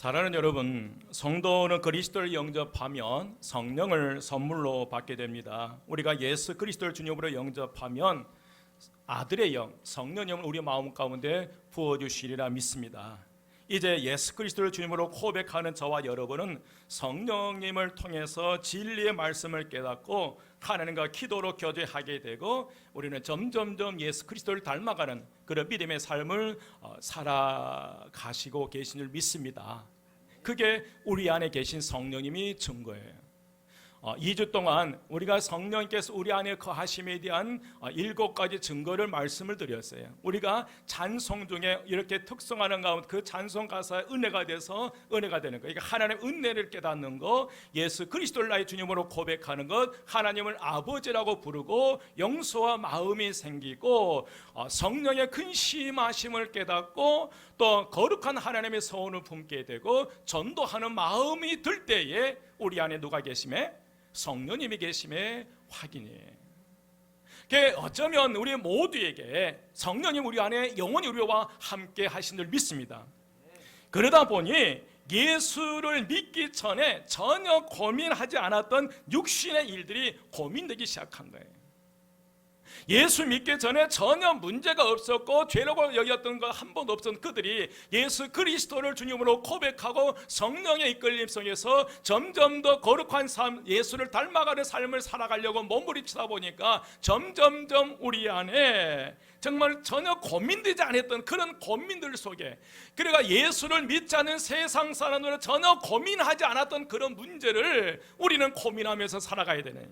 사랑하는 여러분, 성도는 그리스도를 영접하면 성령을 선물로 받게 됩니다. 우리가 예수 그리스도를 주님으로 영접하면 아들의 영, 성령님을 우리 마음 가운데 부어주시리라 믿습니다. 이제 예수 그리스도를 주님으로 고백하는 저와 여러분은 성령님을 통해서 진리의 말씀을 깨닫고 하나님과 기도로 교제하게 되고 우리는 점점점 예수 그리스도를 닮아가는 그런 믿음의 삶을 살아가시고 계신 줄 믿습니다. 그게 우리 안에 계신 성령님이 증거예요. 2주 동안 우리가 성령님께서 우리 안에 거하심에 대한 7가지 증거를 말씀을 드렸어요. 우리가 찬송 중에 이렇게 특성하는 가운데 그 찬송 가사에 은혜가 돼서 은혜가 되는 거, 그러니까 하나님의 은혜를 깨닫는 것, 예수 그리스도를 나의 주님으로 고백하는 것, 하나님을 아버지라고 부르고 용서와 마음이 생기고 성령의 근심하심을 깨닫고 또 거룩한 하나님의 서원을 품게 되고 전도하는 마음이 들 때에 우리 안에 누가 계심에? 성령님이 계심에 확인이에요. 어쩌면 우리 모두에게 성령님 우리 안에 영원히 우리와 함께 하신 줄 믿습니다. 그러다 보니 예수를 믿기 전에 전혀 고민하지 않았던 육신의 일들이 고민되기 시작한 거예요. 예수 믿기 전에 전혀 문제가 없었고 죄라고 여겼던 거 한 번도 없었던 그들이 예수 그리스도를 주님으로 고백하고 성령의 이끌림 속에서 점점 더 거룩한 삶, 예수를 닮아가는 삶을 살아가려고 몸부림치다 보니까 점점점 우리 안에 정말 전혀 고민되지 않았던 그런 고민들 속에, 그러니까 예수를 믿지 않는 세상 사람들은 전혀 고민하지 않았던 그런 문제를 우리는 고민하면서 살아가야 되네.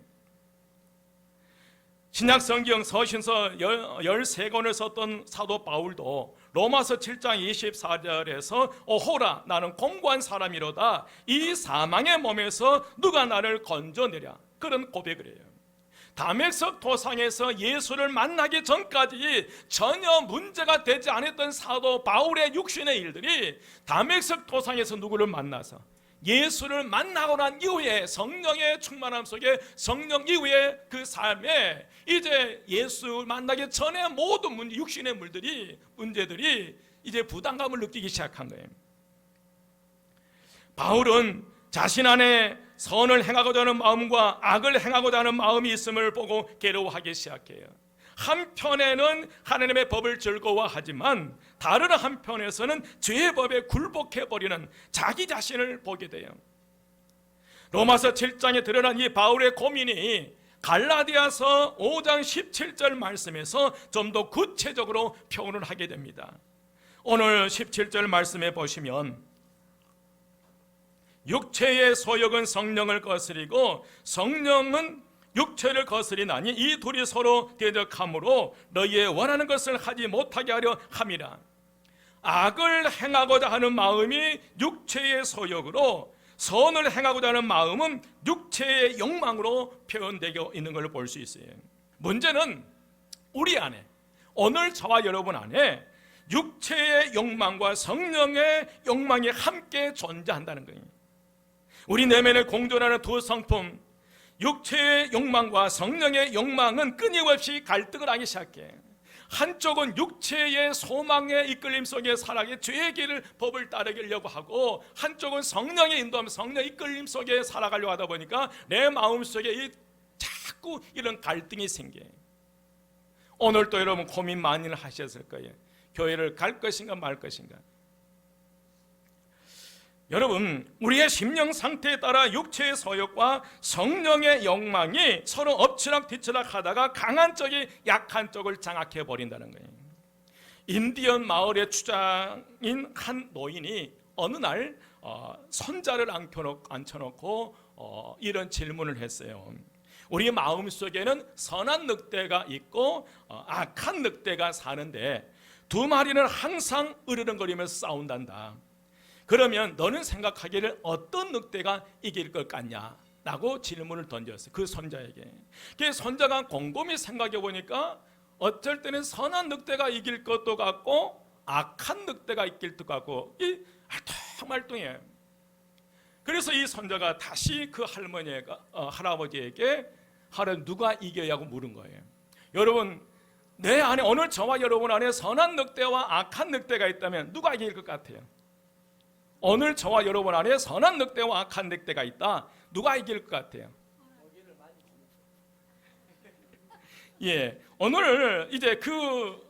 신약성경 서신서 13권을 썼던 사도 바울도 로마서 7장 24절에서 오호라 나는 공고한 사람이로다 이 사망의 몸에서 누가 나를 건져내랴 그런 고백을 해요. 다메섹 도상에서 예수를 만나기 전까지 전혀 문제가 되지 않았던 사도 바울의 육신의 일들이 다메섹 도상에서 누구를 만나서 예수를 만나고 난 이후에 성령의 충만함 속에 성령 이후에 그 삶에 이제 예수 만나기 전에 모든 문제, 육신의 문제들이 이제 부담감을 느끼기 시작한 거예요. 바울은 자신 안에 선을 행하고자 하는 마음과 악을 행하고자 하는 마음이 있음을 보고 괴로워하기 시작해요. 한편에는 하나님의 법을 즐거워하지만 다른 한편에서는 죄의 법에 굴복해버리는 자기 자신을 보게 돼요. 로마서 7장에 드러난 이 바울의 고민이 갈라디아서 5장 17절 말씀에서 좀 더 구체적으로 표현을 하게 됩니다. 오늘 17절 말씀에 보시면 육체의 소욕은 성령을 거스리고 성령은 육체를 거스리나니 이 둘이 서로 대적함으로 너희의 원하는 것을 하지 못하게 하려 함이라. 악을 행하고자 하는 마음이 육체의 소욕으로 선을 행하고자 하는 마음은 육체의 욕망으로 표현되고 있는 걸 볼 수 있어요. 문제는 우리 안에, 오늘 저와 여러분 안에 육체의 욕망과 성령의 욕망이 함께 존재한다는 거예요. 우리 내면에 공존하는 두 성품, 육체의 욕망과 성령의 욕망은 끊임없이 갈등을 하기 시작해. 한쪽은 육체의 소망의 이끌림 속에 살아가게 죄의 길을 법을 따르려고 하고, 한쪽은 성령의 인도함, 성령의 이끌림 속에 살아가려고 하다 보니까 내 마음속에 자꾸 이런 갈등이 생겨요. 오늘도 여러분 고민 많이 하셨을 거예요. 교회를 갈 것인가 말 것인가. 여러분, 우리의 심령 상태에 따라 육체의 소욕과 성령의 욕망이 서로 엎치락 뒤치락 하다가 강한 쪽이 약한 쪽을 장악해 버린다는 거예요. 인디언 마을의 주장인 한 노인이 어느 날 손자를 앉혀놓고 이런 질문을 했어요. 우리 마음속에는 선한 늑대가 있고 악한 늑대가 사는데 두 마리는 항상 으르렁거리면서 싸운단다. 그러면 너는 생각하기를 어떤 늑대가 이길 것 같냐? 라고 질문을 던졌어요. 그 손자에게. 그 손자가 곰곰이 생각해 보니까 어쩔 때는 선한 늑대가 이길 것도 같고 악한 늑대가 이길 것 같고 알뚱말뚱해요. 그래서 이 손자가 다시 그 할아버지에게 누가 이겨야고 물은 거예요. 여러분, 내 안에, 오늘 저와 여러분 안에 선한 늑대와 악한 늑대가 있다면 누가 이길 것 같아요? 오늘 저와 여러분 안에 선한 늑대와 악한 늑대가 있다. 누가 이길 것 같아요? 예, 오늘 이제 그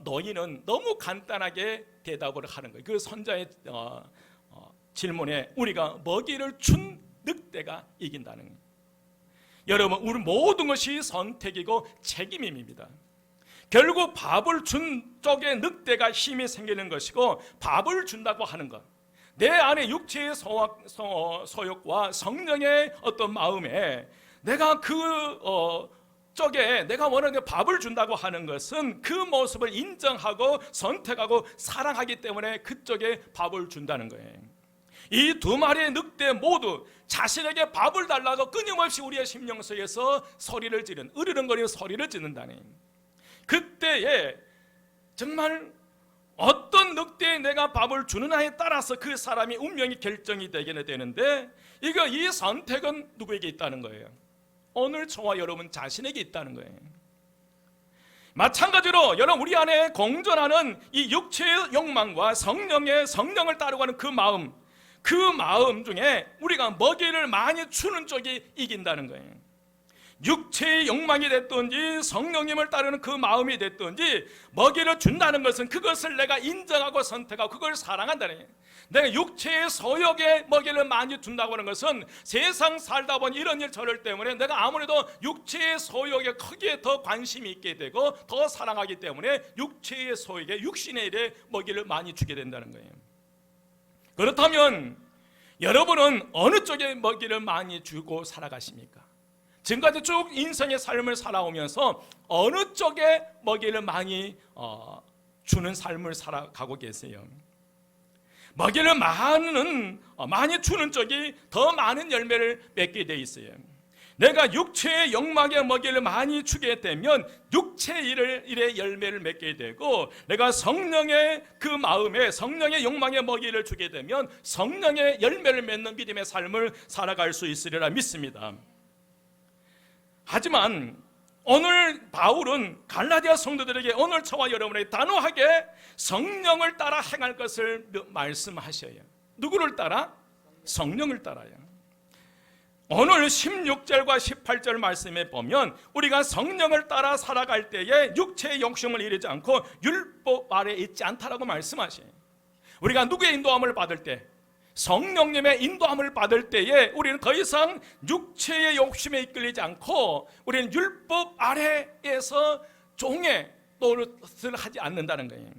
너희는 너무 간단하게 대답을 하는 거예요. 그 선자의 질문에 우리가 먹이를 준 늑대가 이긴다는 거예요. 여러분, 우리 모든 것이 선택이고 책임입니다. 결국 밥을 준 쪽에 늑대가 힘이 생기는 것이고, 밥을 준다고 하는 것, 내 안에 육체의 소욕과 성령의 어떤 마음에 내가 그 쪽에 내가 원하는 밥을 준다고 하는 것은 그 모습을 인정하고 선택하고 사랑하기 때문에 그쪽에 밥을 준다는 거예요. 이 두 마리의 늑대 모두 자신에게 밥을 달라고 끊임없이 우리의 심령 속에서 소리를 지르는, 으르렁거리는 소리를 짓는다니. 그때에 정말 어떤 늑대에 내가 밥을 주느냐에 따라서 그 사람이 운명이 결정이 되게 되는데, 이 선택은 누구에게 있다는 거예요? 오늘 저와 여러분 자신에게 있다는 거예요. 마찬가지로 여러분, 우리 안에 공존하는 이 육체의 욕망과 성령을 따르고 하는 그 마음 중에 우리가 먹이를 많이 주는 쪽이 이긴다는 거예요. 육체의 욕망이 됐든지 성령님을 따르는 그 마음이 됐든지 먹이를 준다는 것은 그것을 내가 인정하고 선택하고 그걸 사랑한다는 거예요. 내가 육체의 소욕에 먹이를 많이 준다고 하는 것은 세상 살다 보니 이런 일 저럴 때문에 내가 아무래도 육체의 소욕에 크게 더 관심이 있게 되고 더 사랑하기 때문에 육체의 소욕에 육신의 일에 먹이를 많이 주게 된다는 거예요. 그렇다면 여러분은 어느 쪽에 먹이를 많이 주고 살아가십니까? 지금까지 쭉 인생의 삶을 살아오면서 어느 쪽에 먹이를 많이 주는 삶을 살아가고 계세요? 먹이를 많이 주는 쪽이 더 많은 열매를 맺게 돼 있어요. 내가 육체의 욕망에 먹이를 많이 주게 되면 육체의 일에 열매를 맺게 되고, 내가 성령의 그 마음에 성령의 욕망에 먹이를 주게 되면 성령의 열매를 맺는 믿음의 삶을 살아갈 수 있으리라 믿습니다. 하지만 오늘 바울은 갈라디아 성도들에게 오늘 저와 여러분에게 단호하게 성령을 따라 행할 것을 말씀하셔요. 누구를 따라? 성령을 따라요. 오늘 16절과 18절 말씀에 보면 우리가 성령을 따라 살아갈 때에 육체의 욕심을 이루지 않고 율법 아래 있지 않다라고 말씀하셔요. 우리가 누구의 인도함을 받을 때, 성령님의 인도함을 받을 때에 우리는 더 이상 육체의 욕심에 이끌리지 않고 우리는 율법 아래에서 종의 노릇을 하지 않는다는 거예요.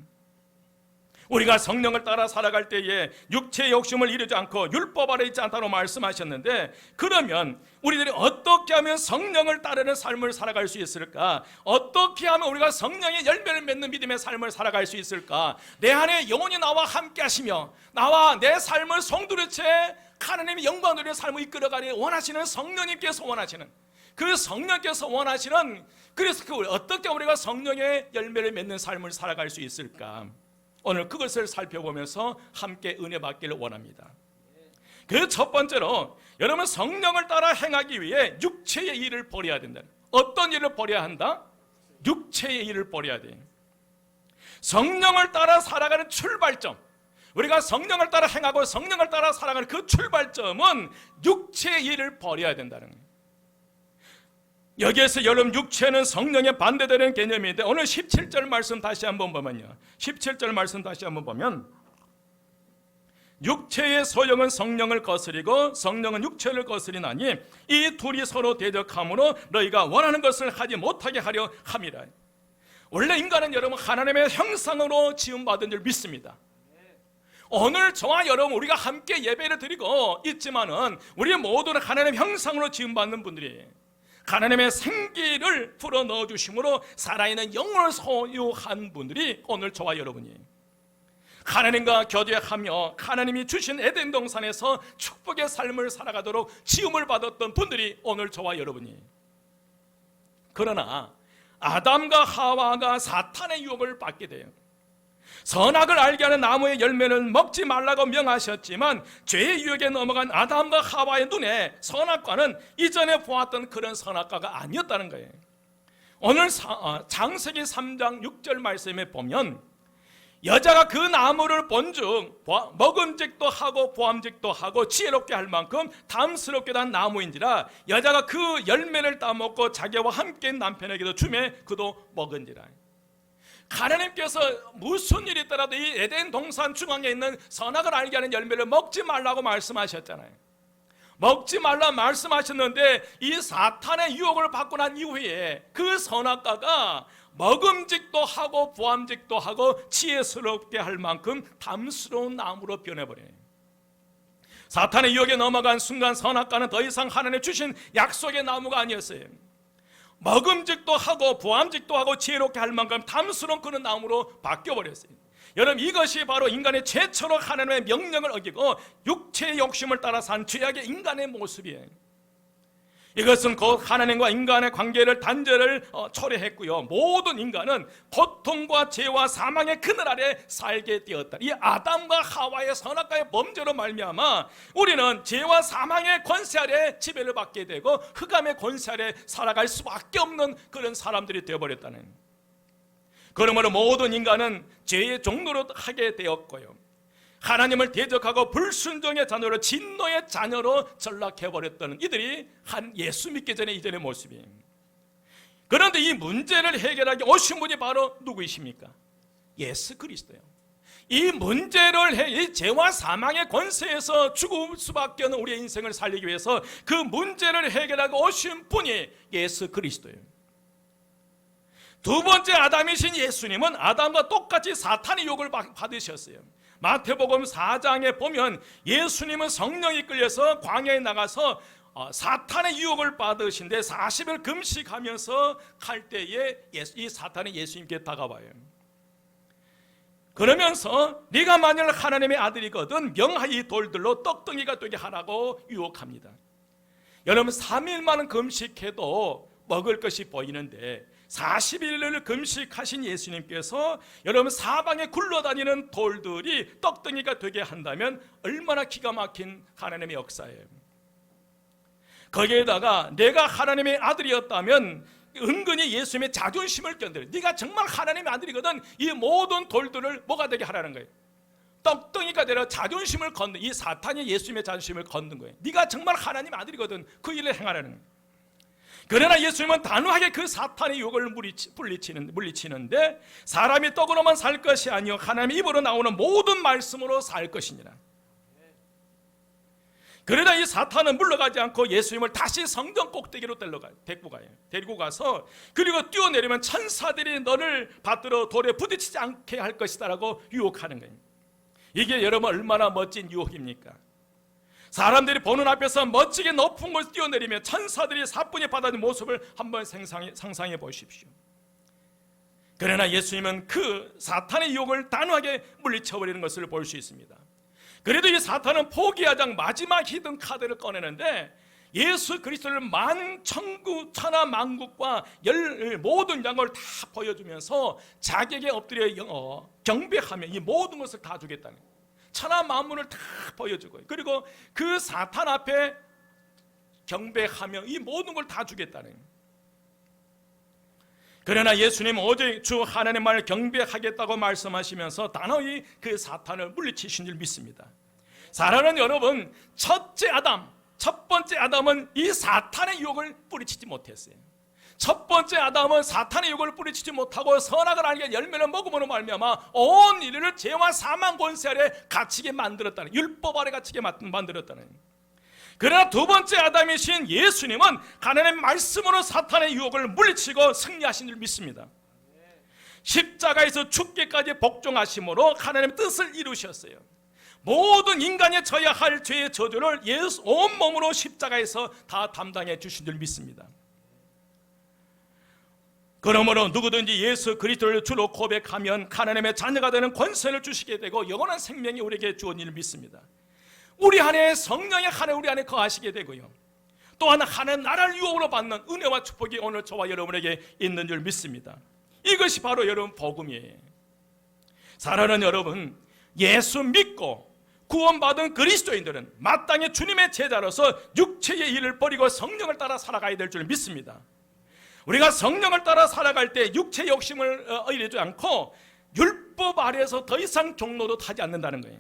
우리가 성령을 따라 살아갈 때에 육체의 욕심을 이루지 않고 율법 아래 있지 않다고 말씀하셨는데, 그러면 우리들이 어떻게 하면 성령을 따르는 삶을 살아갈 수 있을까? 어떻게 하면 우리가 성령의 열매를 맺는 믿음의 삶을 살아갈 수 있을까? 내 안에 영원히 나와 함께 하시며 나와 내 삶을 송두리째 하나님의 영광 누리는 삶을 이끌어가니 원하시는 성령님께서 원하시는, 그 성령께서 원하시는, 그래서 어떻게 우리가 성령의 열매를 맺는 삶을 살아갈 수 있을까? 오늘 그것을 살펴보면서 함께 은혜 받기를 원합니다. 그 첫 번째로 여러분, 성령을 따라 행하기 위해 육체의 일을 버려야 된다. 어떤 일을 버려야 한다? 육체의 일을 버려야 돼. 성령을 따라 살아가는 출발점, 우리가 성령을 따라 행하고 성령을 따라 살아가는 그 출발점은 육체의 일을 버려야 된다는 거예요. 여기에서 여러분, 육체는 성령에 반대되는 개념인데 오늘 17절 말씀 다시 한번 보면요, 17절 말씀 다시 한번 보면 육체의 소욕은 성령을 거스리고 성령은 육체를 거스리나니 이 둘이 서로 대적함으로 너희가 원하는 것을 하지 못하게 하려 함이라. 원래 인간은 여러분 하나님의 형상으로 지음받은 줄 믿습니다. 오늘 저와 여러분 우리가 함께 예배를 드리고 있지만은 우리 모두는 하나님의 형상으로 지음받는 분들이에요. 하나님의 생기를 불어넣어 주심으로 살아있는 영혼을 소유한 분들이 오늘 저와 여러분이에요. 하나님과 교제하며 하나님이 주신 에덴 동산에서 축복의 삶을 살아가도록 지음을 받았던 분들이 오늘 저와 여러분이에요. 그러나 아담과 하와가 사탄의 유혹을 받게 돼요. 선악을 알게 하는 나무의 열매는 먹지 말라고 명하셨지만 죄의 유혹에 넘어간 아담과 하와의 눈에 선악과는 이전에 보았던 그런 선악과가 아니었다는 거예요. 오늘 창세기 3장 6절 말씀에 보면 여자가 그 나무를 본즉 먹음직도 하고 보암직도 하고 지혜롭게 할 만큼 담스럽게 단 나무인지라 여자가 그 열매를 따먹고 자기와 함께 남편에게도 주매 그도 먹은지라. 하나님께서 무슨 일이 있더라도 이 에덴 동산 중앙에 있는 선악을 알게 하는 열매를 먹지 말라고 말씀하셨잖아요. 먹지 말라 말씀하셨는데 이 사탄의 유혹을 받고 난 이후에 그 선악과가 먹음직도 하고 보암직도 하고 지혜스럽게 할 만큼 담스러운 나무로 변해버려요. 사탄의 유혹에 넘어간 순간 선악과는 더 이상 하나님 주신 약속의 나무가 아니었어요. 먹음직도 하고 보암직도 하고 지혜롭게 할 만큼 담스러운 그런 나무로 바뀌어버렸어요. 여러분, 이것이 바로 인간의 최초로 하나님의 명령을 어기고 육체의 욕심을 따라 산 죄악의 인간의 모습이에요. 이것은 곧 하나님과 인간의 관계를 단절을 초래했고요. 모든 인간은 고통과 죄와 사망의 그늘 아래 살게 되었다. 이 아담과 하와의 선악과의 범죄로 말미암아 우리는 죄와 사망의 권세 아래 지배를 받게 되고 흑암의 권세 아래 살아갈 수밖에 없는 그런 사람들이 되어버렸다는. 그러므로 모든 인간은 죄의 종로로 하게 되었고요. 하나님을 대적하고 불순종의 자녀로 진노의 자녀로 전락해버렸던 이들이 한 예수 믿기 전에 이전의 모습이에요. 그런데 이 문제를 해결하기 오신 분이 바로 누구이십니까? 예수 그리스도예요. 이 문제를 이 죄와 사망의 권세에서 죽을 수밖에 없는 우리의 인생을 살리기 위해서 그 문제를 해결하기 오신 분이 예수 그리스도예요. 두 번째 아담이신 예수님은 아담과 똑같이 사탄의 유혹을 받으셨어요. 마태복음 4장에 보면 예수님은 성령이 끌려서 광야에 나가서 사탄의 유혹을 받으신데 40일 금식하면서 갈 때에 이 사탄이 예수님께 다가와요. 그러면서 네가 만일 하나님의 아들이거든 명하이 돌들로 떡덩이가 되게 하라고 유혹합니다. 여러분, 3일만 금식해도 먹을 것이 보이는데 40일을 금식하신 예수님께서 여러분 사방에 굴러다니는 돌들이 떡덩이가 되게 한다면 얼마나 기가 막힌 하나님의 역사예요. 거기에다가 내가 하나님의 아들이었다면 은근히 예수님의 자존심을 견뎌요. 네가 정말 하나님의 아들이거든 이 모든 돌들을 뭐가 되게 하라는 거예요. 떡덩이가 되라 자존심을 걷는, 이 사탄이 예수님의 자존심을 걷는 거예요. 네가 정말 하나님의 아들이거든 그 일을 행하라는 거예요. 그러나 예수님은 단호하게 그 사탄의 유혹을 물리치는데 사람이 떡으로만 살 것이 아니요 가나님의 입으로 나오는 모든 말씀으로 살 것이니라. 그러나 이 사탄은 물러가지 않고 예수님을 다시 성전 꼭대기로 데리고 가서 그리고 뛰어내리면 천사들이 너를 받들어 돌에 부딪히지 않게 할 것이다 라고 유혹하는 거예요. 이게 여러분 얼마나 멋진 유혹입니까? 사람들이 보는 앞에서 멋지게 높은 곳을 뛰어내리며 천사들이 사뿐히 받아들인 모습을 한번 상상해 보십시오. 그러나 예수님은 그 사탄의 유혹을 단호하게 물리쳐버리는 것을 볼 수 있습니다. 그래도 이 사탄은 포기하지 않고 마지막 히든 카드를 꺼내는데 예수 그리스도를 만천국 천하 만국과 모든 영광을 다 보여주면서 자기에게 엎드려 경배하며 이 모든 것을 다 주겠다는 거예요. 천하 만물을 다 보여주고 그리고 그 사탄 앞에 경배하며 이 모든 걸 다 주겠다는 거예요. 그러나 예수님은 오직 주 하나님만을 경배하겠다고 말씀하시면서 단호히 그 사탄을 물리치신 줄 믿습니다. 사랑하는 여러분, 첫 번째 아담은 이 사탄의 유혹을 뿌리치지 못했어요. 첫 번째 아담은 사탄의 유혹을 뿌리치지 못하고 선악을 알게 열매를 먹음으로 말미암아 온 인류를 죄와 사망 권세 아래 갇히게 만들었다는, 율법 아래 갇히게 만들었다는. 그러나 두 번째 아담이신 예수님은 하나님의 말씀으로 사탄의 유혹을 물리치고 승리하신 줄 믿습니다. 십자가에서 죽기까지 복종하심으로 하나님의 뜻을 이루셨어요. 모든 인간이 져야 할 죄의 저주를 예수 온몸으로 십자가에서 다 담당해 주신 줄 믿습니다. 그러므로 누구든지 예수 그리스도를 주로 고백하면 하나님의 자녀가 되는 권세를 주시게 되고 영원한 생명이 우리에게 주어진 줄 믿습니다. 우리 안에 성령의 하나님 우리 안에 거하시게 되고요. 또한 하나님 나라를 유혹으로 받는 은혜와 축복이 오늘 저와 여러분에게 있는 줄 믿습니다. 이것이 바로 여러분 복음이에요. 사랑하는 여러분, 예수 믿고 구원받은 그리스도인들은 마땅히 주님의 제자로서 육체의 일을 버리고 성령을 따라 살아가야 될 줄 믿습니다. 우리가 성령을 따라 살아갈 때 육체의 욕심을 의뢰하지 않고 율법 아래에서 더 이상 종로도 타지 않는다는 거예요.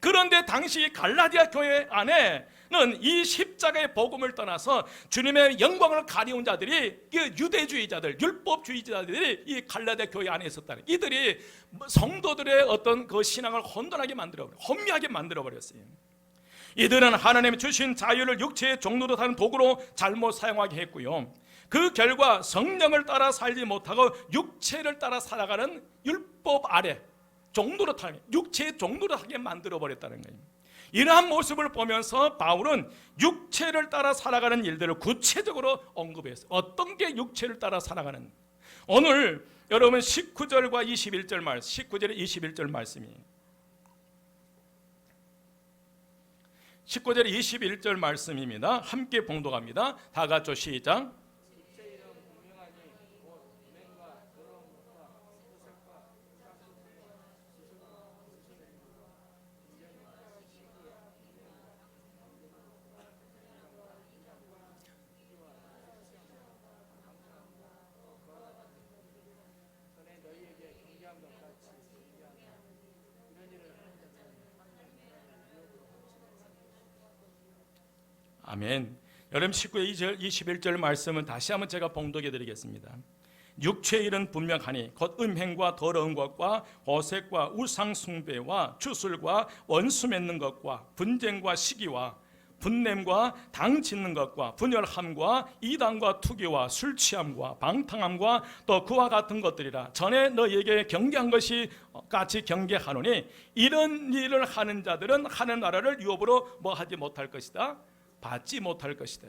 그런데 당시 갈라디아 교회 안에는 이 십자가의 복음을 떠나서 주님의 영광을 가리운 자들이, 유대주의자들, 율법주의자들이 이 갈라디아 교회 안에 있었다는, 이들이 성도들의 어떤 그 신앙을 혼돈하게 만들어버렸어요. 혼미하게 만들어버렸어요. 이들은 하나님이 주신 자유를 육체의 종로로 타는 도구로 잘못 사용하게 했고요. 그 결과 성령을 따라 살지 못하고 육체를 따라 살아가는 율법 아래 종로로 타게, 육체의 종로로 하게 만들어버렸다는 거예요. 이러한 모습을 보면서 바울은 육체를 따라 살아가는 일들을 구체적으로 언급했어요. 어떤 게 육체를 따라 살아가는, 오늘 여러분 19절과 21절 말씀, 19절에 21절 말씀이에요. 19절에 21절 말씀입니다. 함께 봉독합니다. 다 같이 시작. 아멘. 여러분 19절 21절 말씀은 다시 한번 제가 봉독해 드리겠습니다. 육체의 일은 분명하니 곧 음행과 더러운 것과 어색과 우상 숭배와 주술과 원수 맺는 것과 분쟁과 시기와 분냄과 당 짓는 것과 분열함과 이단과 투기와 술 취함과 방탕함과 또 그와 같은 것들이라. 전에 너희에게 경계한 것이 같이 경계하노니 이런 일을 하는 자들은 하는 나라를 유업으로 뭐 하지 못할 것이다, 받지 못할 것이다.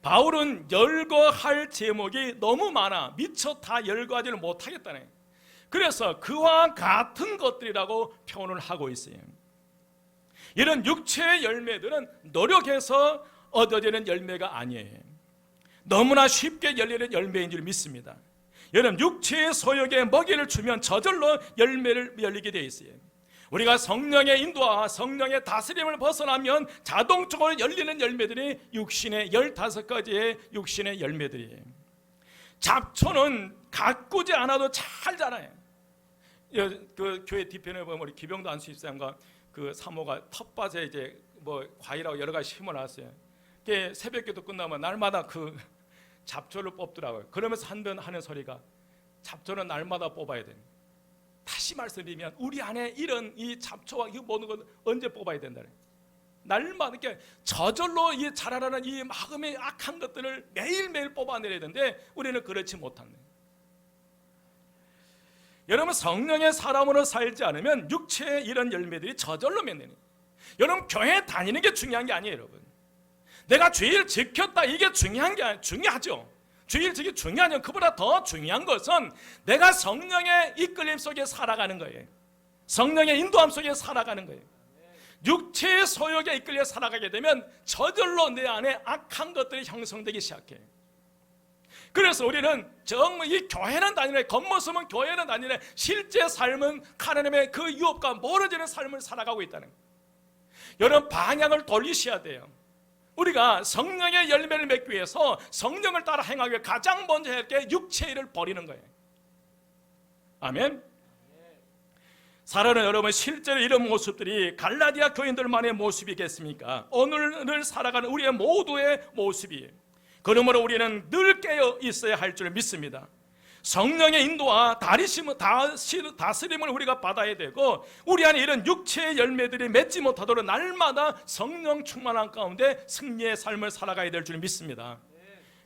바울은 열거할 제목이 너무 많아 미처 다 열거하지를 못하겠다네. 그래서 그와 같은 것들이라고 표현을 하고 있어요. 이런 육체의 열매들은 노력해서 얻어지는 열매가 아니에요. 너무나 쉽게 열리는 열매인 줄 믿습니다. 여러분 육체의 소욕에 먹이를 주면 저절로 열매를 열리게 되어 있어요. 우리가 성령의 인도와 성령의 다스림을 벗어나면 자동적으로 열리는 열매들이 육신의 15가지의 육신의 열매들이에요. 잡초는 가꾸지 않아도 잘 자라요. 그 교회 뒤편에 보면 우리 기병도 안수집사님과 그 사모가 텃밭에 이제 뭐 과일하고 여러 가지 심어놨어요. 새벽기도 끝나면 날마다 그 잡초를 뽑더라고요. 그러면서 한 번 하는 소리가, 잡초는 날마다 뽑아야 돼. 다시 말씀드리면 우리 안에 이런 이 잡초와 이 모든 것 언제 뽑아야 된다. 날마다 이렇게 저절로 이 자라나는 이 마음의 악한 것들을 매일매일 뽑아내야 되는데 우리는 그렇지 못한다. 여러분 성령의 사람으로 살지 않으면 육체의 이런 열매들이 저절로 맺는. 여러분 교회 다니는 게 중요한 게 아니에요. 여러분 내가 주일 지켰다 이게 중요한 게 아니에요. 중요하죠. 주일 지키 중요하죠. 그보다 더 중요한 것은 내가 성령의 이끌림 속에 살아가는 거예요. 성령의 인도함 속에 살아가는 거예요. 육체의 소욕에 이끌려 살아가게 되면 저절로 내 안에 악한 것들이 형성되기 시작해요. 그래서 우리는 정말 이 교회는 다니네, 겉모습은 교회는 다니네, 실제 삶은 하나님의 그 유업과 멀어지는 삶을 살아가고 있다는 거예요. 여러분 방향을 돌리셔야 돼요. 우리가 성령의 열매를 맺기 위해서 성령을 따라 행하기 위해 가장 먼저 해야 할 게 육체의 일을 버리는 거예요. 아멘. 사랑하는 여러분, 실제로 이런 모습들이 갈라디아 교인들만의 모습이겠습니까? 오늘을 살아가는 우리의 모두의 모습이에요. 그러므로 우리는 늘 깨어 있어야 할 줄 믿습니다. 성령의 인도와 다스림을 우리가 받아야 되고, 우리 안에 이런 육체의 열매들이 맺지 못하도록 날마다 성령 충만한 가운데 승리의 삶을 살아가야 될 줄 믿습니다.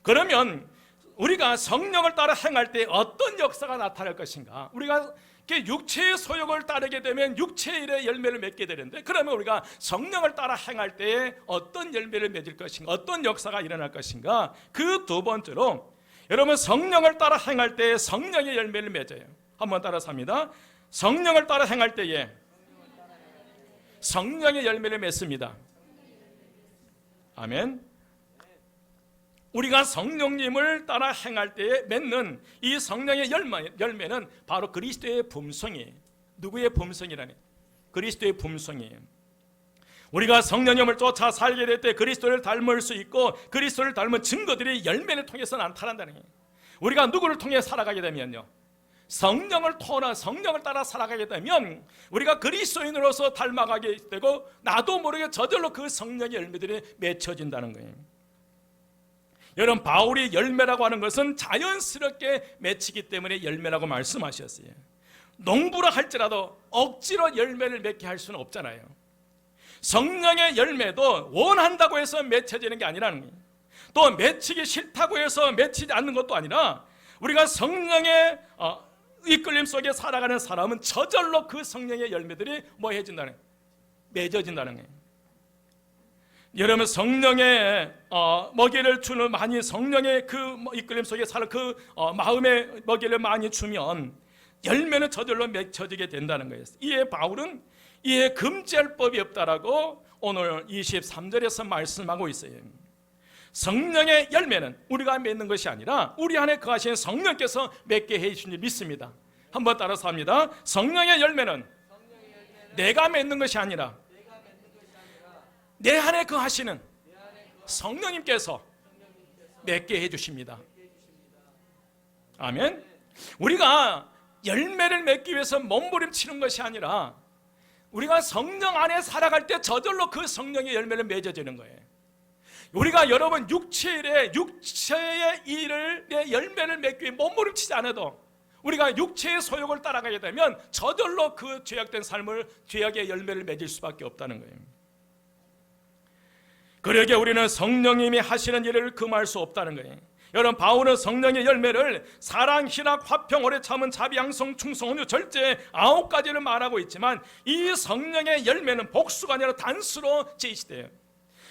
그러면 우리가 성령을 따라 행할 때 어떤 역사가 나타날 것인가? 우리가 육체의 소욕을 따르게 되면 육체의 일의 열매를 맺게 되는데, 그러면 우리가 성령을 따라 행할 때에 어떤 열매를 맺을 것인가, 어떤 역사가 일어날 것인가? 그 두 번째로 여러분 성령을 따라 행할 때에 성령의 열매를 맺어요. 한번 따라서 합니다. 성령을 따라 행할 때에 성령의 열매를 맺습니다. 아멘. 우리가 성령님을 따라 행할 때에 맺는 이 성령의 열매는 바로 그리스도의 품성이에요. 누구의 품성이라니? 그리스도의 품성이에요. 우리가 성령님을 쫓아 살게 될 때 그리스도를 닮을 수 있고, 그리스도를 닮은 증거들이 열매를 통해서 나타난다는 거예요. 우리가 누구를 통해 살아가게 되면요, 성령을 따라 살아가게 되면 우리가 그리스도인으로서 닮아가게 되고 나도 모르게 저절로 그 성령의 열매들이 맺혀진다는 거예요. 여러분, 바울이 열매라고 하는 것은 자연스럽게 맺히기 때문에 열매라고 말씀하셨어요. 농부라 할지라도 억지로 열매를 맺게 할 수는 없잖아요. 성령의 열매도 원한다고 해서 맺혀지는 게 아니라는 거예요. 또 맺히기 싫다고 해서 맺히지 않는 것도 아니라 우리가 성령의 이끌림 속에 살아가는 사람은 저절로 그 성령의 열매들이 뭐 해진다는 거예요? 맺어진다는 거예요. 여러분, 성령의 먹이를 주는 많이 성령의 그 이끌림 속에 살아 그 마음의 먹이를 많이 주면 열매는 저절로 맺혀지게 된다는 거예요. 이에 바울은 이에 금지할 법이 없다라고 오늘 23절에서 말씀하고 있어요. 성령의 열매는 우리가 맺는 것이 아니라 우리 안에 거하신 성령께서 맺게 해주신 줄 믿습니다. 한번 따라서 합니다. 성령의 열매는 내가 맺는 것이 아니라 내 안에 거하시는 성령님께서 맺게 해주십니다. 아멘. 우리가 열매를 맺기 위해서 몸부림치는 것이 아니라 우리가 성령 안에 살아갈 때 저절로 그 성령의 열매를 맺어지는 거예요. 우리가 여러분 육체의 일을 내 열매를 맺기 위해 몸부림치지 않아도 우리가 육체의 소욕을 따라가게 되면 저절로 그 죄악된 삶을 죄악의 열매를 맺을 수밖에 없다는 거예요. 그러기에 우리는 성령님이 하시는 일을 금할 수 없다는 거예요. 여러분, 바울은 성령의 열매를 사랑, 희락, 화평, 오래 참은, 자비, 양성, 충성, 온유, 절제 9가지를 말하고 있지만 이 성령의 열매는 복수가 아니라 단수로 제시돼요.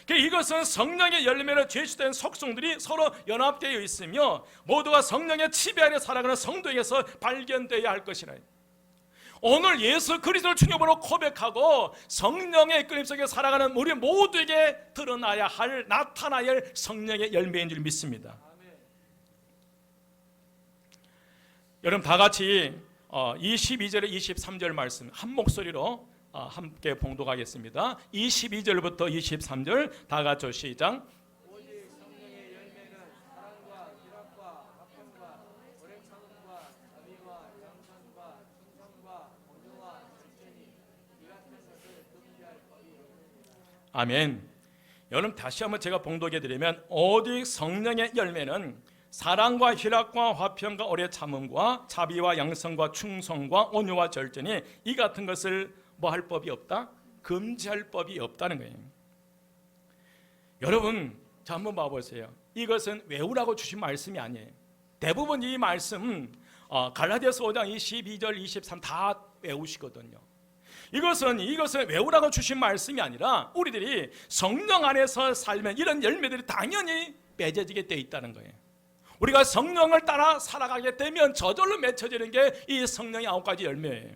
이것은 성령의 열매로 제시된 속성들이 서로 연합되어 있으며 모두가 성령의 지배 아래 살아가는 성도에게서 발견되어야 할 것이라. 오늘 예수 그리스도를 주님으로 고백하고 성령의 이끌림 속에 살아가는 우리 모두에게 드러나야 할, 나타나야 할 성령의 열매인 줄 믿습니다. 여러분, 다 같이 22절에 23절 말씀 한 목소리로 함께 봉독하겠습니다. 22절부터 23절 다 같이 시작. 오직 성령의 열매는 사랑과 희락과 화평과 오래 참음과 자비와 양선과 충성과 온유와 절제니 이 같은 것을 금지할 법이 없느니라. 아멘. 여러분, 다시 한번 제가 봉독해 드리면 오직 성령의 열매는 사랑과 희락과 화평과 오래 참음과 자비와 양성과 충성과 온유와 절제니 이 같은 것을 뭐 할 법이 없다? 금지할 법이 없다는 거예요. 여러분, 자 한번 봐보세요. 이것은 외우라고 주신 말씀이 아니에요. 대부분 이 말씀 갈라디아서 5장 22절 23 다 외우시거든요. 이것은 외우라고 주신 말씀이 아니라 우리들이 성령 안에서 살면 이런 열매들이 당연히 맺어지게 되어 있다는 거예요. 우리가 성령을 따라 살아가게 되면 저절로 맺혀지는 게 이 성령의 9가지 열매예요.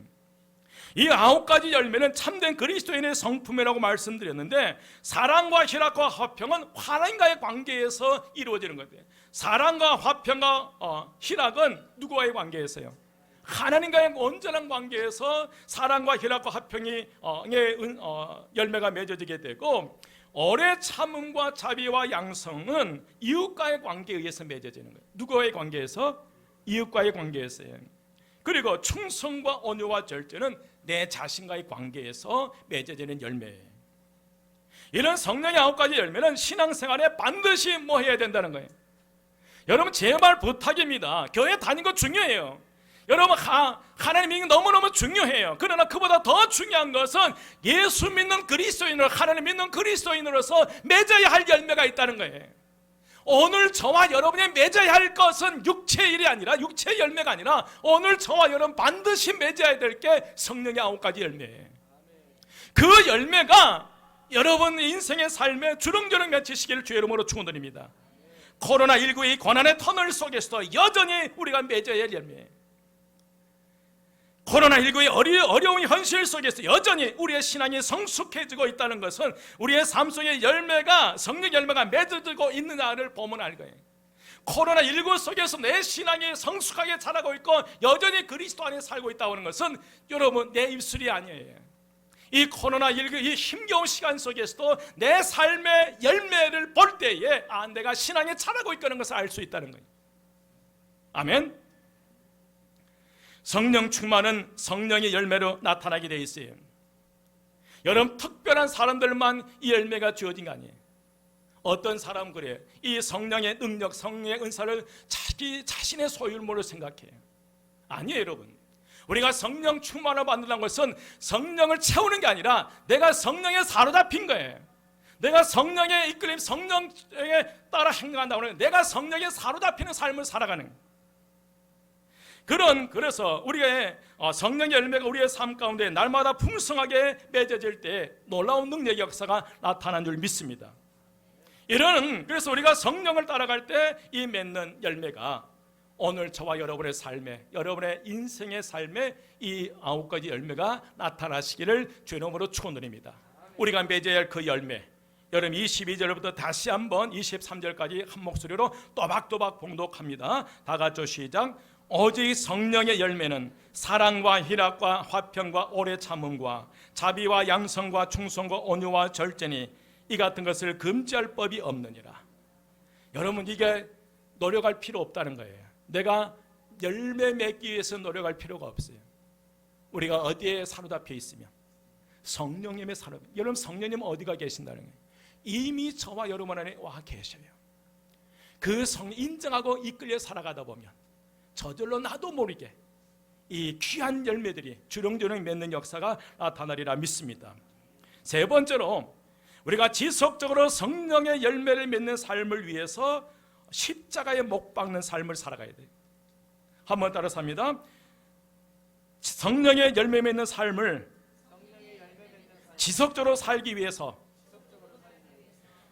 이 9가지 열매는 참된 그리스도인의 성품이라고 말씀드렸는데 사랑과 희락과 화평은 하나님과의 관계에서 이루어지는 거예요. 사랑과 화평과 희락은 누구와의 관계에서요? 하나님과의 온전한 관계에서 사랑과 희락과 화평의 열매가 맺어지게 되고 오래 참음과 자비와 양성은 이웃과의 관계에 의해서 맺어지는 거예요. 누구와의 관계에서? 이웃과의 관계에서요. 그리고 충성과 온유와 절제는 내 자신과의 관계에서 맺어지는 열매예요. 이런 성령의 9가지 열매는 신앙생활에 반드시 뭐 해야 된다는 거예요. 여러분, 제발 부탁입니다. 교회 다니는 거 중요해요. 여러분, 하나님 믿는 게 너무너무 중요해요. 그러나 그보다 더 중요한 것은 예수 믿는 그리스도인으로, 하나님 믿는 그리스도인으로서 맺어야 할 열매가 있다는 거예요. 오늘 저와 여러분이 맺어야 할 것은 육체의 일이 아니라, 육체의 열매가 아니라 오늘 저와 여러분 반드시 맺어야 될 게 성령의 9가지 열매예요. 그 열매가 여러분 인생의 삶에 주렁주렁 맺히시기를 주의 이름으로 축원드립니다. 코로나19의 고난의 터널 속에서도 여전히 우리가 맺어야 할 열매예요. 코로나19의 어려운 현실 속에서 여전히 우리의 신앙이 성숙해지고 있다는 것은 우리의 삶 속의 열매가, 성령 열매가 맺어지고 있느냐를 보면 알 거예요. 코로나19 속에서 내 신앙이 성숙하게 자라고 있고 여전히 그리스도 안에 살고 있다고 하는 것은 여러분 내 입술이 아니에요. 이 코로나19 이 힘겨운 시간 속에서도 내 삶의 열매를 볼 때에 내가 신앙에 자라고 있다는 것을 알 수 있다는 거예요. 아멘. 성령 충만은 성령의 열매로 나타나게 돼 있어요. 여러분, 특별한 사람들만 이 열매가 주어진 거 아니에요. 어떤 사람은 그래요. 이 성령의 능력, 성령의 은사를 자기 자신의 소유물로 생각해요. 아니에요, 여러분. 우리가 성령 충만을 받는다는 것은 성령을 채우는 게 아니라 내가 성령에 사로잡힌 거예요. 내가 성령의 이끌림, 성령에 따라 행동한다고 하는, 내가 성령에 사로잡히는 삶을 살아가는 거예요. 그래서 우리의 성령의 열매가 우리의 삶 가운데 날마다 풍성하게 맺어질 때 놀라운 능력의 역사가 나타난 줄 믿습니다. 그래서 우리가 성령을 따라갈 때 이 맺는 열매가 오늘 저와 여러분의 삶에, 여러분의 인생의 삶에 이 9가지 열매가 나타나시기를 주의 이름으로 축원드립니다. 우리가 맺어야 할 그 열매, 여러분 22절부터 다시 한번 23절까지 한 목소리로 또박또박 봉독합니다. 다 같이 시작. 오직 성령의 열매는 사랑과 희락과 화평과 오래 참음과 자비와 양성과 충성과 온유와 절제니 이 같은 것을 금지할 법이 없느니라. 여러분, 이게 노력할 필요 없다는 거예요. 내가 열매 맺기 위해서 노력할 필요가 없어요. 우리가 어디에 사로잡혀 있으면 성령님의 사로잡혀. 여러분, 성령님은 어디가 계신다는 거예요? 이미 저와 여러분 안에 와 계셔요. 그 성령 인정하고 이끌려 살아가다 보면 저절로 나도 모르게 이 귀한 열매들이 주렁주렁 맺는 역사가 나타나리라 믿습니다. 세 번째로, 우리가 지속적으로 성령의 열매를 맺는 삶을 위해서 십자가에 못 박는 삶을 살아가야 돼요. 한번 따라서 합니다. 성령의 열매 맺는 삶을 지속적으로 살기 위해서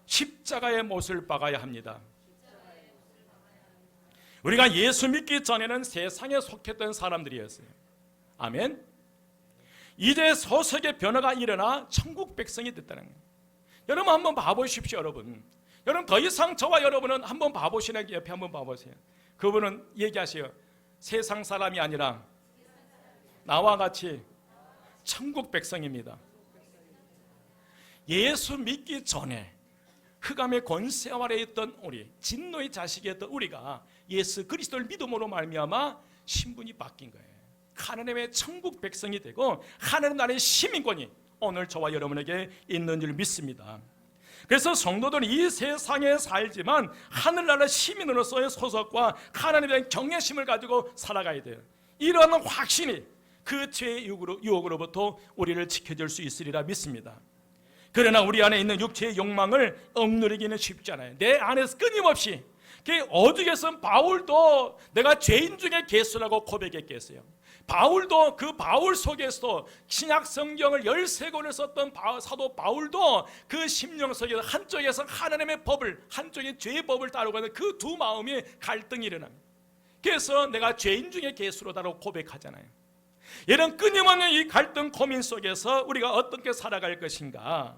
십자가의 못을 박아야 합니다. 우리가 예수 믿기 전에는 세상에 속했던 사람들이었어요. 아멘. 이제 소석의 변화가 일어나 천국 백성이 됐다는 거예요. 여러분 한번 봐보십시오. 여러분 더 이상 저와 여러분은 한번 봐보시는, 옆에 한번 봐보세요. 그분은 얘기하세요. 세상 사람이 아니라 나와 같이 천국 백성입니다. 예수 믿기 전에 흑암의 권세 아래 있던 우리, 진노의 자식이었던 우리가 예수 그리스도를 믿음으로 말미암아 신분이 바뀐 거예요. 하나님의 천국 백성이 되고 하나님 나라의 시민권이 오늘 저와 여러분에게 있는 줄 믿습니다. 그래서 성도들은 이 세상에 살지만 하늘나라 시민으로서의 소속과 하나님에 대한 경외심을 가지고 살아가야 돼요. 이러한 확신이 그 죄의 유혹으로부터 우리를 지켜줄 수 있으리라 믿습니다. 그러나 우리 안에 있는 육체의 욕망을 억누르기는 쉽지 않아요. 내 안에서 끊임없이, 오죽했으면 바울도 내가 죄인 중에 개수라고 고백했겠어요. 바울도, 그 바울 속에서도 신약 성경을 13권을 썼던 사도 바울도 그 심령 속에서 한쪽에서 하나님의 법을, 한쪽에 죄의 법을 따르고 하는 그 두 마음이 갈등이 일어납니다. 그래서 내가 죄인 중에 개수로다라고 고백하잖아요. 이런 끊임없는 이 갈등 고민 속에서 우리가 어떻게 살아갈 것인가?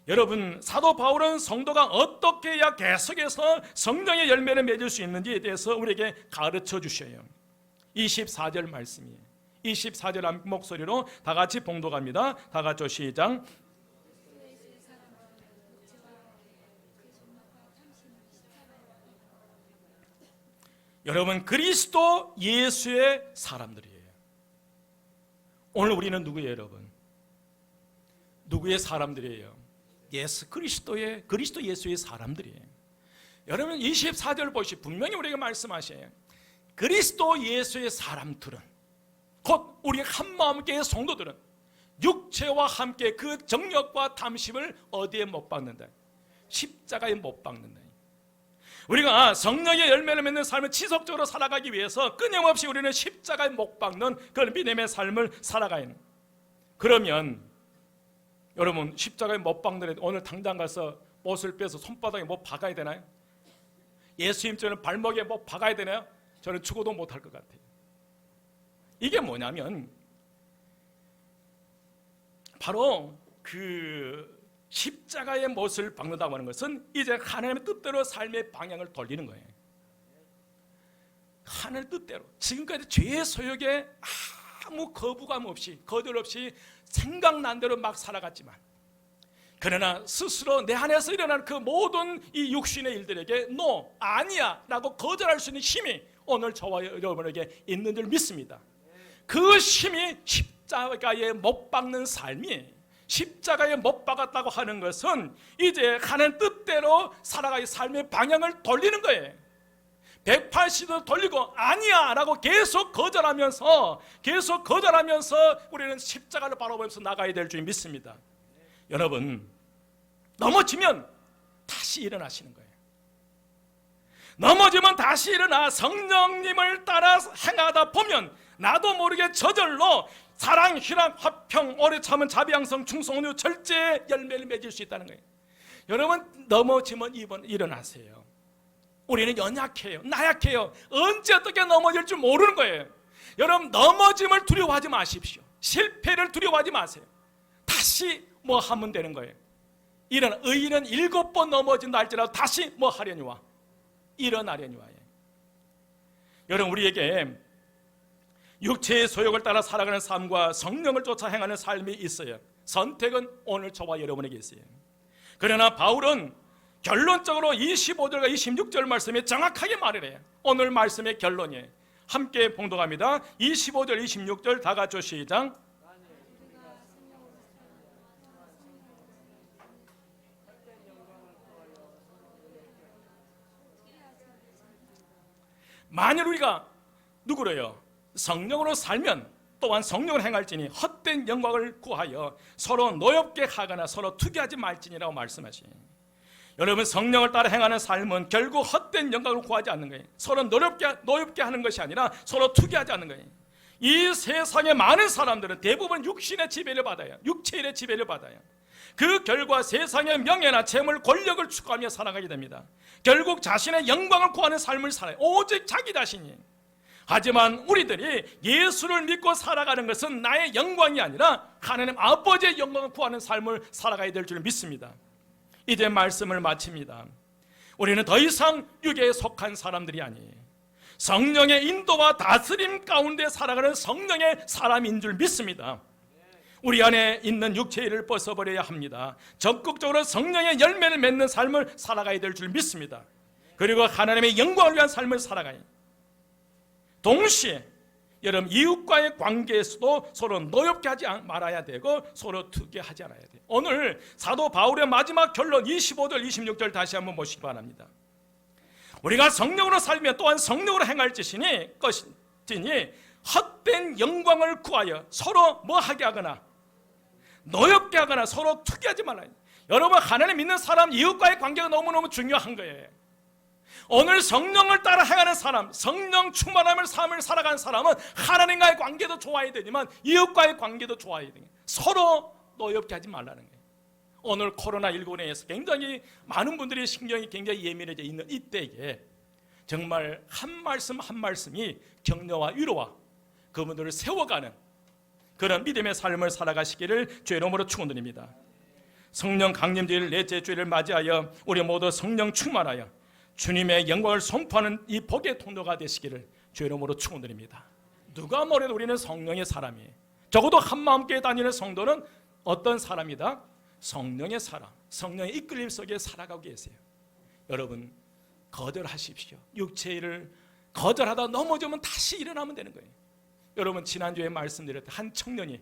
여러분, 사도 바울은 성도가 어떻게 해야 계속해서 성령의 열매를 맺을 수 있는지에 대해서 우리에게 가르쳐 주셔요. 24절 말씀이에요. 24절 한 목소리로 다 같이 봉독합니다. 다 같이 시작. 여러분, 그리스도 예수의 사람들이에요. 오늘 우리는 누구예요, 여러분? 누구의 사람들이에요? 예수 그리스도 예수의 사람들이에요. 여러분 24절 보시면 분명히 우리에게 말씀하셔요. 그리스도 예수의 사람들은, 곧 우리 한마음교회 성도들은 육체와 함께 그 정욕과 탐심을 어디에 못 박는다? 십자가에 못 박는다. 우리가 성령의 열매를 맺는 삶을 지속적으로 살아가기 위해서 끊임없이 우리는 십자가에 못 박는 그런 믿음의 삶을 살아가야 해요. 그러면 여러분, 십자가에 못 박는 애 오늘 당장 가서 못을 빼서 손바닥에 못 박아야 되나요? 예수님처럼 발목에 못 박아야 되나요? 저는 죽어도 못할 것 같아요. 이게 뭐냐면 바로 그 십자가의 못을 박는다고 하는 것은 이제 하나님의 뜻대로 삶의 방향을 돌리는 거예요. 하늘 뜻대로 지금까지 죄의 소욕에 아무 거부감 없이, 거절 없이 생각난 대로 막 살아갔지만, 그러나 스스로 내 안에서 일어나는 그 모든 이 육신의 일들에게 아니야 라고 거절할 수 있는 힘이 오늘 저와 여러분에게 있는 줄 믿습니다. 그 힘이 십자가에 못 박는 삶이, 십자가에 못 박았다고 하는 것은 이제 하는 뜻대로 살아가의 삶의 방향을 돌리는 거예요. 180도 돌리고 아니야 라고 계속 거절하면서 우리는 십자가를 바라보면서 나가야 될 줄 믿습니다. 여러분, 넘어지면 다시 일어나시는 거예요. 넘어지면 다시 일어나 성령님을 따라 행하다 보면 나도 모르게 저절로 사랑, 희락, 화평, 오래 참은 자비양성, 충성, 온유, 절제의 열매를 맺을 수 있다는 거예요. 여러분, 넘어지면 일어나세요. 우리는 연약해요, 나약해요. 언제 어떻게 넘어질지 모르는 거예요. 여러분, 넘어짐을 두려워하지 마십시오. 실패를 두려워하지 마세요. 다시 뭐 하면 되는 거예요. 일어나, 의인은 7번 넘어진다 할지라도 다시 뭐 하려니와 일어나려니와. 여러분, 우리에게 육체의 소욕을 따라 살아가는 삶과 성령을 쫓아 행하는 삶이 있어요. 선택은 오늘 저와 여러분에게 있어요. 그러나 바울은 결론적으로 25절과 26절 말씀에 정확하게 말을 해요. 오늘 말씀의 결론이에요. 함께 봉독합니다. 25절 26절 다 같이 시작. 만일 우리가 누구로요? 성령으로 살면 또한 성령을 행할지니 헛된 영광을 구하여 서로 노엽게 하거나 서로 투기하지 말지니라고 말씀하시니, 여러분, 성령을 따라 행하는 삶은 결국 헛된 영광을 구하지 않는 거예요. 서로 노엽게 하는 것이 아니라 서로 투기하지 않는 거예요. 이 세상의 많은 사람들은 대부분 육신의 지배를 받아요. 육체의 지배를 받아요. 그 결과 세상의 명예나 재물, 권력을 추구하며 살아가게 됩니다. 결국 자신의 영광을 구하는 삶을 살아요. 오직 자기 자신이. 하지만 우리들이 예수를 믿고 살아가는 것은 나의 영광이 아니라 하나님 아버지의 영광을 구하는 삶을 살아가야 될 줄 믿습니다. 이제 말씀을 마칩니다. 우리는 더 이상 육에 속한 사람들이 아니에요. 성령의 인도와 다스림 가운데 살아가는 성령의 사람인 줄 믿습니다. 우리 안에 있는 육체를 벗어버려야 합니다. 적극적으로 성령의 열매를 맺는 삶을 살아가야 될 줄 믿습니다. 그리고 하나님의 영광을 위한 삶을 살아가야. 동시에 여러분, 이웃과의 관계에서도 서로 노엽게 하지 말아야 되고 서로 투기하지 않아야 돼요. 오늘 사도 바울의 마지막 결론 25절 26절 다시 한번 보시기 바랍니다. 우리가 성령으로 살면 또한 성령으로 행할 것이니 헛된 영광을 구하여 서로 뭐하게 하거나 노엽게 하거나 서로 투기하지 말아요. 여러분, 하나님 믿는 사람 이웃과의 관계가 너무너무 중요한 거예요. 오늘 성령을 따라 행하는 사람, 성령 충만함을 삶을 살아가는 사람은 하나님과의 관계도 좋아야 되지만 이웃과의 관계도 좋아야 돼요. 서로 노엽게 하지 말라는 거예요. 오늘 코로나19로 인해서 굉장히 많은 분들이 신경이 굉장히 예민해져 있는 이때에 정말 한 말씀 한 말씀이 격려와 위로와 그분들을 세워가는 그런 믿음의 삶을 살아가시기를 주의 이름으로 축원드립니다. 성령 강림주일 넷째 주일을 맞이하여 우리 모두 성령 충만하여 주님의 영광을 선포하는 이 복의 통로가 되시기를 주의 이름으로 축원드립니다. 누가 뭐래도 우리는 성령의 사람이에요. 적어도 한마음교회 다니는 성도는 어떤 사람이다? 성령의 사람, 성령의 이끌림 속에 살아가고 계세요. 여러분, 거절하십시오. 육체를 거절하다 넘어지면 다시 일어나면 되는 거예요. 여러분, 지난주에 말씀드렸던 한 청년이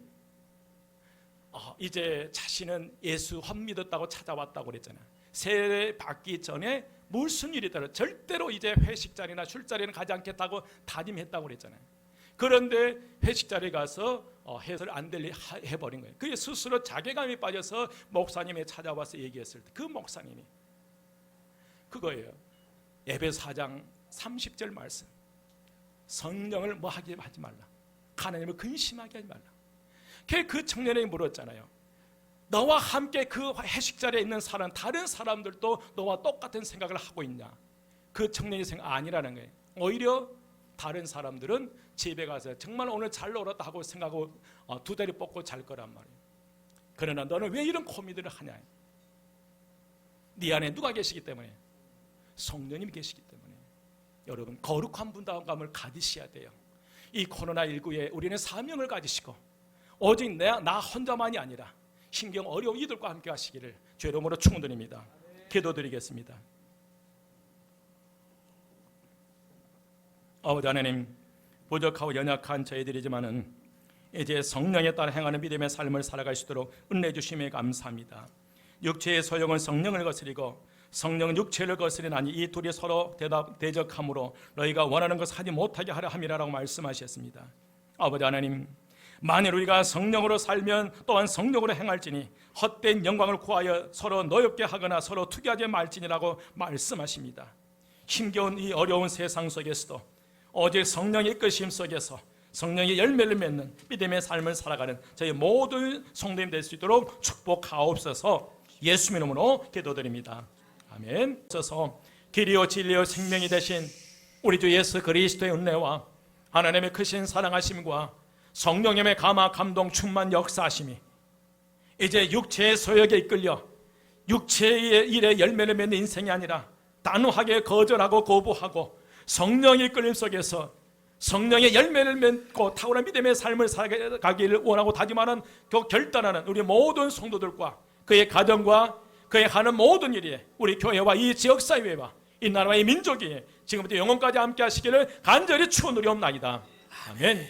이제 자신은 예수 환 믿었다고 찾아왔다고 그랬잖아요. 세례 받기 전에 무슨 일이 있더라도 절대로 이제 회식 자리나 술자리는 가지 않겠다고 다짐했다고 그랬잖아요. 그런데 회식 자리에 가서 해설 안 될 일 해버린 거예요. 그게 스스로 자괴감이 빠져서 목사님이 찾아와서 얘기했을 때 그 목사님이 그거예요. 에베소 4장 30절 말씀. 성령을 뭐 하지 말라. 하나님을 근심하게 하지 말라. 그 청년이 물었잖아요. 너와 함께 그 회식 자리에 있는 사람, 다른 사람들도 너와 똑같은 생각을 하고 있냐? 그 청년이 생각 아니라는 거예요. 오히려 다른 사람들은 집에 가서 정말 오늘 잘 놀았다 하고 생각하고 두 다리 뻗고 잘 거란 말이에요. 그러나 너는 왜 이런 고민들을 하냐? 네 안에 누가 계시기 때문에? 성령님이 계시기 때문에. 여러분, 거룩한 분담감을 가지셔야 돼요. 이 코로나19에 우리는 사명을 가지시고 오직 나 혼자만이 아니라 신경 어려운 이들과 함께 하시기를 주의 이름으로 축원드립니다. 기도드리겠습니다. 아버지 하나님, 부족하고 연약한 저희들이지만은 이제 성령에 따라 행하는 믿음의 삶을 살아갈 수 있도록 은혜 주심에 감사합니다. 육체의 소욕은 성령을 거스리고 성령은 육체를 거스리나니 이 둘이 서로 대적함으로 너희가 원하는 것을 하지 못하게 하려 함이라라고 말씀하셨습니다. 아버지 하나님, 만일 우리가 성령으로 살면 또한 성령으로 행할지니 헛된 영광을 구하여 서로 노엽게 하거나 서로 투기하지 말지니라고 말씀하십니다. 힘겨운 이 어려운 세상 속에서도 오직 성령의 이끄심 속에서 성령의 열매를 맺는 믿음의 삶을 살아가는 저희 모든 성도님 될 수 있도록 축복하옵소서. 예수님 이름으로 기도드립니다. 아멘. 있어서 길이요 진리요 생명이 되신 우리 주 예수 그리스도의 은혜와 하나님의 크신 사랑하심과 성령님의 감화 감동 충만 역사하심이 이제 육체의 소욕에 이끌려 육체의 일에 열매를 맺는 인생이 아니라 단호하게 거절하고 거부하고 성령의 이끌림 속에서 성령의 열매를 맺고 탁월한 믿음의 삶을 살아가기를 원하고 다짐하는 결단하는 우리 모든 성도들과 그의 가정과 그의 하는 모든 일이 우리 교회와 이 지역사회와 이 나라와 이 민족이 지금부터 영원까지 함께 하시기를 간절히 축원드리옵나이다. 아멘.